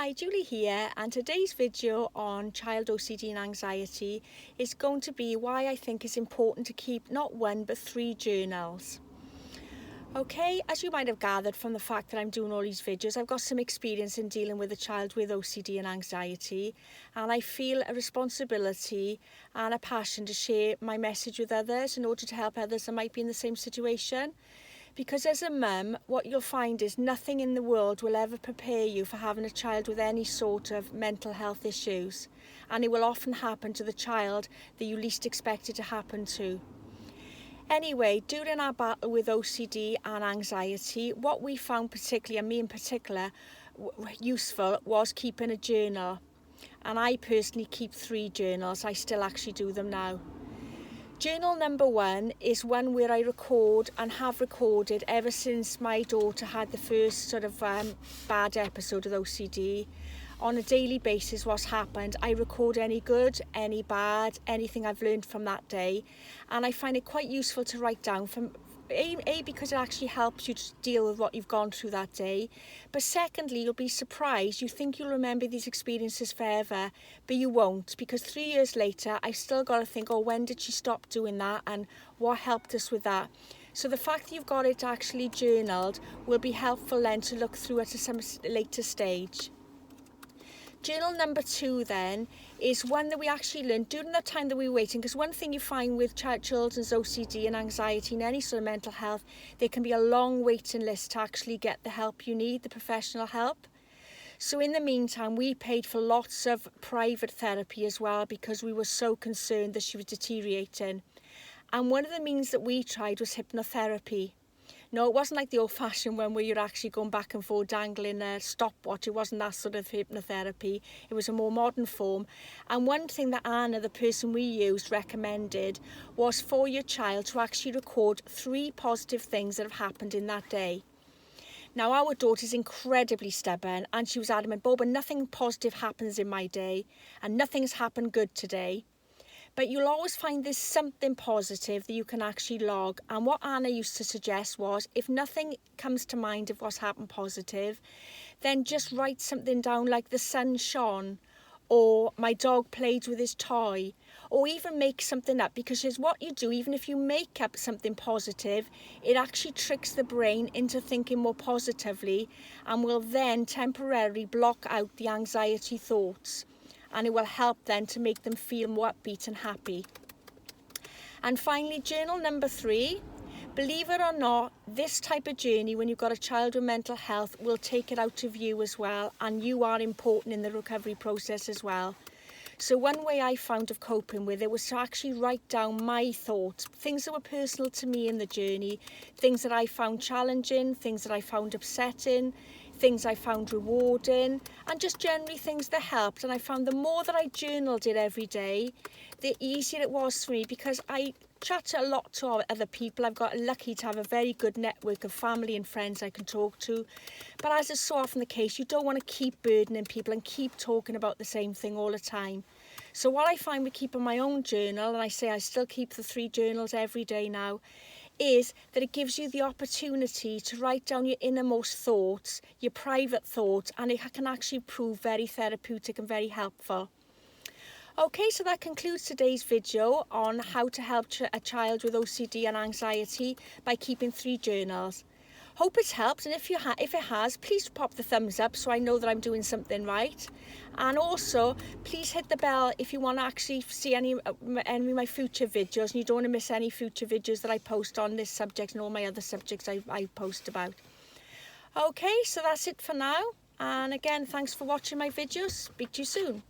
Hi, Julie here, and today's video on child OCD and anxiety is going to be why I think it's important to keep not one but 3 journals. Okay, as you might have gathered from the fact that I'm doing all these videos, I've got some experience in dealing with a child with OCD and anxiety, and I feel a responsibility and a passion to share my message with others in order to help others that might be in the same situation. Because as a mum, what you'll find is nothing in the world will ever prepare you for having a child with any sort of mental health issues. And it will often happen to the child that you least expect it to happen to. Anyway, during our battle with OCD and anxiety, what we found particularly, and me in particular, useful was keeping a journal. And I personally keep 3 journals. I still actually do them now. Journal number 1 is one where I record and have recorded ever since my daughter had the first sort of bad episode of OCD. On a daily basis, what's happened, I record any good, any bad, anything I've learned from that day. And I find it quite useful to write down from A, because it actually helps you to deal with what you've gone through that day. But secondly, you'll be surprised. You think you'll remember these experiences forever, but you won't, because 3 years later, I've still got to think, oh, when did she stop doing that and what helped us with that? So the fact that you've got it actually journaled will be helpful then to look through at some later stage. Journal number 2 then is one that we actually learned during the time that we were waiting, because one thing you find with children's OCD and anxiety and any sort of mental health, there can be a long waiting list to actually get the help you need, the professional help. So in the meantime, we paid for lots of private therapy as well, because we were so concerned that she was deteriorating. And one of the means that we tried was hypnotherapy. No, it wasn't like the old-fashioned one where you're actually going back and forth dangling a stopwatch. It wasn't that sort of hypnotherapy. It was a more modern form. And one thing that Anna, the person we used, recommended was for your child to actually record 3 positive things that have happened in that day. Now, our daughter's incredibly stubborn, and she was adamant, Boba, nothing positive happens in my day, and nothing's happened good today. But you'll always find there's something positive that you can actually log. And what Anna used to suggest was, if nothing comes to mind of what's happened positive, then just write something down like the sun shone, or my dog played with his toy, or even make something up, because here's what you do, even if you make up something positive, it actually tricks the brain into thinking more positively and will then temporarily block out the anxiety thoughts. And it will help then to make them feel more upbeat and happy. And finally, journal number 3. Believe it or not, this type of journey, when you've got a child with mental health, will take it out of you as well. And you are important in the recovery process as well. So one way I found of coping with it was to actually write down my thoughts, things that were personal to me in the journey, things that I found challenging, things that I found upsetting, things I found rewarding, and just generally things that helped. And I found the more that I journaled it every day, the easier it was for me, because I chat a lot to other people. I've got lucky to have a very good network of family and friends I can talk to. But as is so often the case, you don't want to keep burdening people and keep talking about the same thing all the time. So what I find with keeping my own journal, and I say I still keep the 3 journals every day now, is that it gives you the opportunity to write down your innermost thoughts, your private thoughts, and it can actually prove very therapeutic and very helpful. Okay, so that concludes today's video on how to help a child with OCD and anxiety by keeping 3 journals. Hope it's helped, and if it has, please pop the thumbs up so I know that I'm doing something right. And also, please hit the bell if you want to actually see any of my future videos, and you don't want to miss any future videos that I post on this subject and all my other subjects I post about. Okay, so that's it for now. And again, thanks for watching my videos. Speak to you soon.